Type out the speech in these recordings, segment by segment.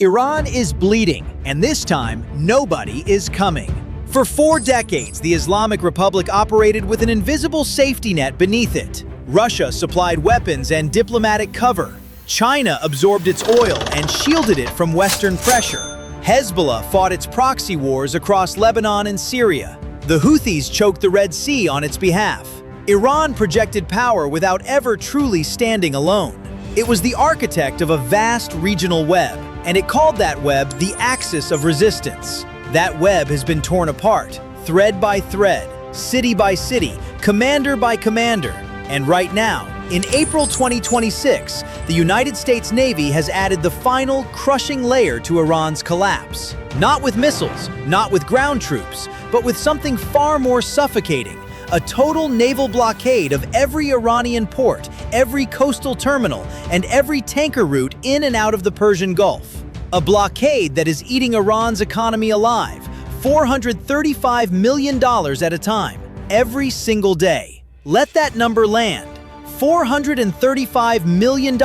Iran is bleeding, and this time, nobody is coming. For 4 decades, the Islamic Republic operated with an invisible safety net beneath it. Russia supplied weapons and diplomatic cover. China absorbed its oil and shielded it from Western pressure. Hezbollah fought its proxy wars across Lebanon and Syria. The Houthis choked the Red Sea on its behalf. Iran projected power without ever truly standing alone. It was the architect of a vast regional web, and it called that web the axis of resistance. That web has been torn apart, thread by thread, city by city, commander by commander. And right now, in April 2026, the United States Navy has added the final crushing layer to Iran's collapse. Not with missiles, not with ground troops, but with something far more suffocating: a total naval blockade of every Iranian port, every coastal terminal, and every tanker route in and out of the Persian Gulf. A blockade that is eating Iran's economy alive, $435 million at a time, every single day. Let that number land. $435 million,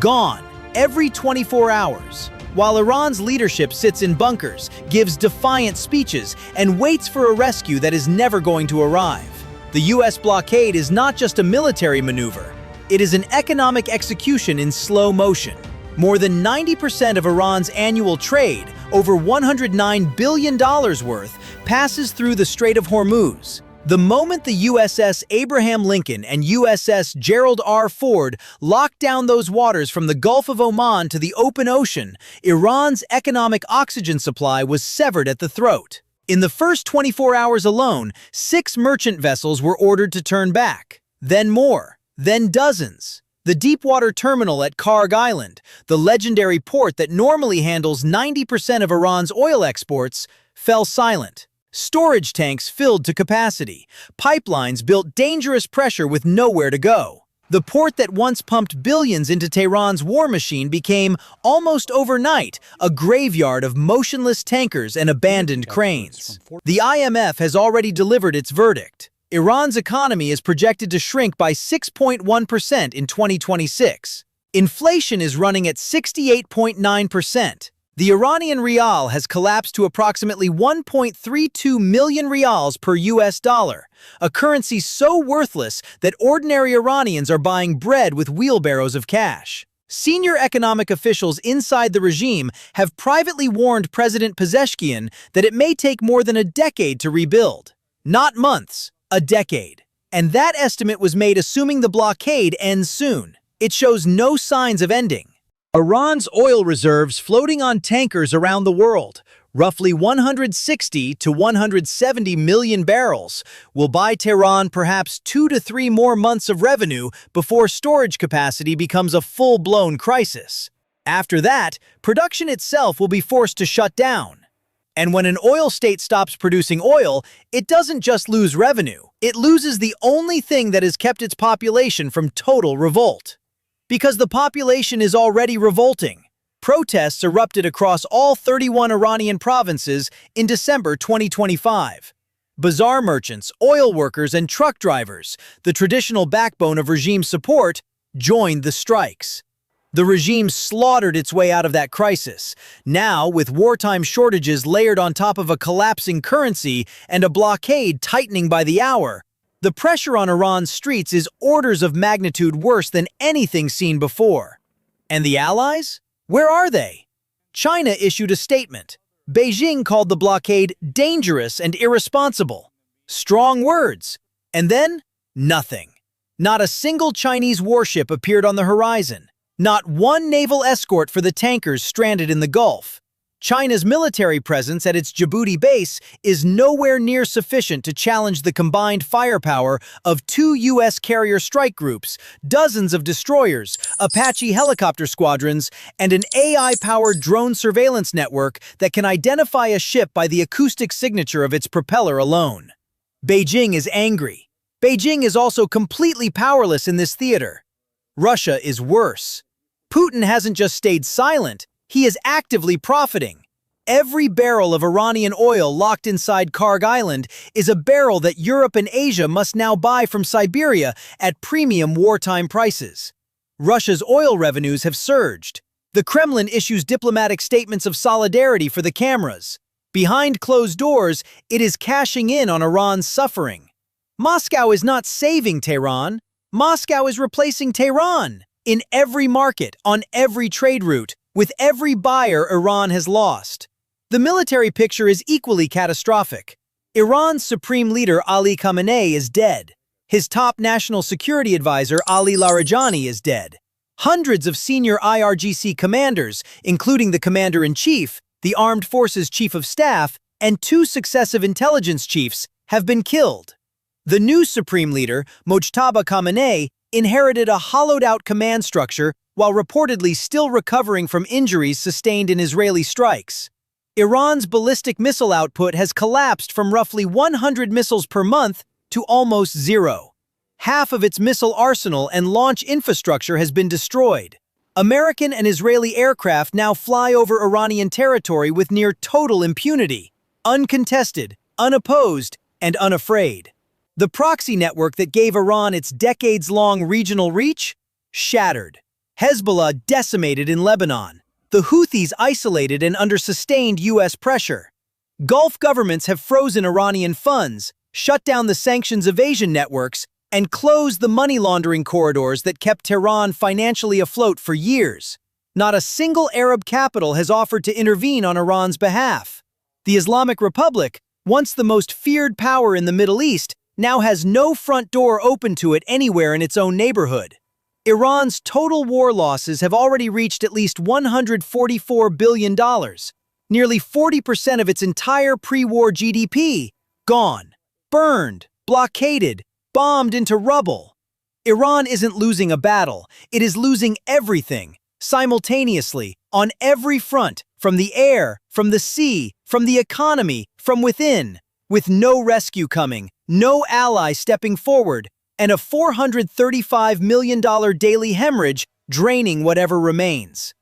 gone, every 24 hours. While Iran's leadership sits in bunkers, gives defiant speeches, and waits for a rescue that is never going to arrive. The US blockade is not just a military maneuver. It is an economic execution in slow motion. More than 90% of Iran's annual trade, over $109 billion worth, passes through the Strait of Hormuz. The moment the USS Abraham Lincoln and USS Gerald R. Ford locked down those waters from the Gulf of Oman to the open ocean, Iran's economic oxygen supply was severed at the throat. In the first 24 hours alone, 6 merchant vessels were ordered to turn back. Then more. Then dozens. The deepwater terminal at Karg Island, the legendary port that normally handles 90% of Iran's oil exports, fell silent. Storage tanks filled to capacity. Pipelines built dangerous pressure with nowhere to go. The port that once pumped billions into Tehran's war machine became, almost overnight, a graveyard of motionless tankers and abandoned cranes. The IMF has already delivered its verdict. Iran's economy is projected to shrink by 6.1% in 2026. Inflation is running at 68.9%. The Iranian rial has collapsed to approximately 1.32 million rials per US dollar, a currency so worthless that ordinary Iranians are buying bread with wheelbarrows of cash. Senior economic officials inside the regime have privately warned President Pezeshkian that it may take more than a decade to rebuild. Not months, a decade. And that estimate was made assuming the blockade ends soon. It shows no signs of ending. Iran's oil reserves floating on tankers around the world, roughly 160 to 170 million barrels, will buy Tehran perhaps 2 to 3 more months of revenue before storage capacity becomes a full-blown crisis. After that, production itself will be forced to shut down. And when an oil state stops producing oil, it doesn't just lose revenue. It loses the only thing that has kept its population from total revolt. Because the population is already revolting. Protests erupted across all 31 Iranian provinces in December 2025. Bazaar merchants, oil workers, and truck drivers, the traditional backbone of regime support, joined the strikes. The regime slaughtered its way out of that crisis. Now, with wartime shortages layered on top of a collapsing currency and a blockade tightening by the hour, the pressure on Iran's streets is orders of magnitude worse than anything seen before. And the allies? Where are they? China issued a statement. Beijing called the blockade dangerous and irresponsible. Strong words. And then, nothing. Not a single Chinese warship appeared on the horizon. Not one naval escort for the tankers stranded in the Gulf. China's military presence at its Djibouti base is nowhere near sufficient to challenge the combined firepower of 2 U.S. carrier strike groups, dozens of destroyers, Apache helicopter squadrons, and an AI-powered drone surveillance network that can identify a ship by the acoustic signature of its propeller alone. Beijing is angry. Beijing is also completely powerless in this theater. Russia is worse. Putin hasn't just stayed silent. He is actively profiting. Every barrel of Iranian oil locked inside Karg Island is a barrel that Europe and Asia must now buy from Siberia at premium wartime prices. Russia's oil revenues have surged. The Kremlin issues diplomatic statements of solidarity for the cameras. Behind closed doors, it is cashing in on Iran's suffering. Moscow is not saving Tehran. Moscow is replacing Tehran. In every market, on every trade route, with every buyer Iran has lost. The military picture is equally catastrophic. Iran's supreme leader Ali Khamenei is dead. His top national security advisor Ali Larijani is dead. Hundreds of senior IRGC commanders, including the commander-in-chief, the Armed Forces Chief of Staff, and 2 successive intelligence chiefs, have been killed. The new supreme leader, Mojtaba Khamenei, inherited a hollowed-out command structure while reportedly still recovering from injuries sustained in Israeli strikes. Iran's ballistic missile output has collapsed from roughly 100 missiles per month to almost 0. Half of its missile arsenal and launch infrastructure has been destroyed. American and Israeli aircraft now fly over Iranian territory with near total impunity, uncontested, unopposed, and unafraid. The proxy network that gave Iran its decades-long regional reach? Shattered. Hezbollah decimated in Lebanon. The Houthis isolated and under sustained U.S. pressure. Gulf governments have frozen Iranian funds, shut down the sanctions evasion networks, and closed the money laundering corridors that kept Tehran financially afloat for years. Not a single Arab capital has offered to intervene on Iran's behalf. The Islamic Republic, once the most feared power in the Middle East, now has no front door open to it anywhere in its own neighborhood. Iran's total war losses have already reached at least $144 billion, nearly 40% of its entire pre-war GDP, gone, burned, blockaded, bombed into rubble. Iran isn't losing a battle, it is losing everything, simultaneously, on every front, from the air, from the sea, from the economy, from within, with no rescue coming, no ally stepping forward, and a $435 million daily hemorrhage draining whatever remains.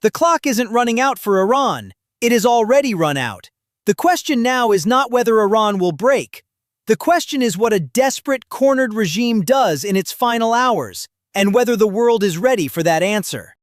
The clock isn't running out for Iran, it is already run out. The question now is not whether Iran will break. The question is what a desperate, cornered regime does in its final hours, and whether the world is ready for that answer.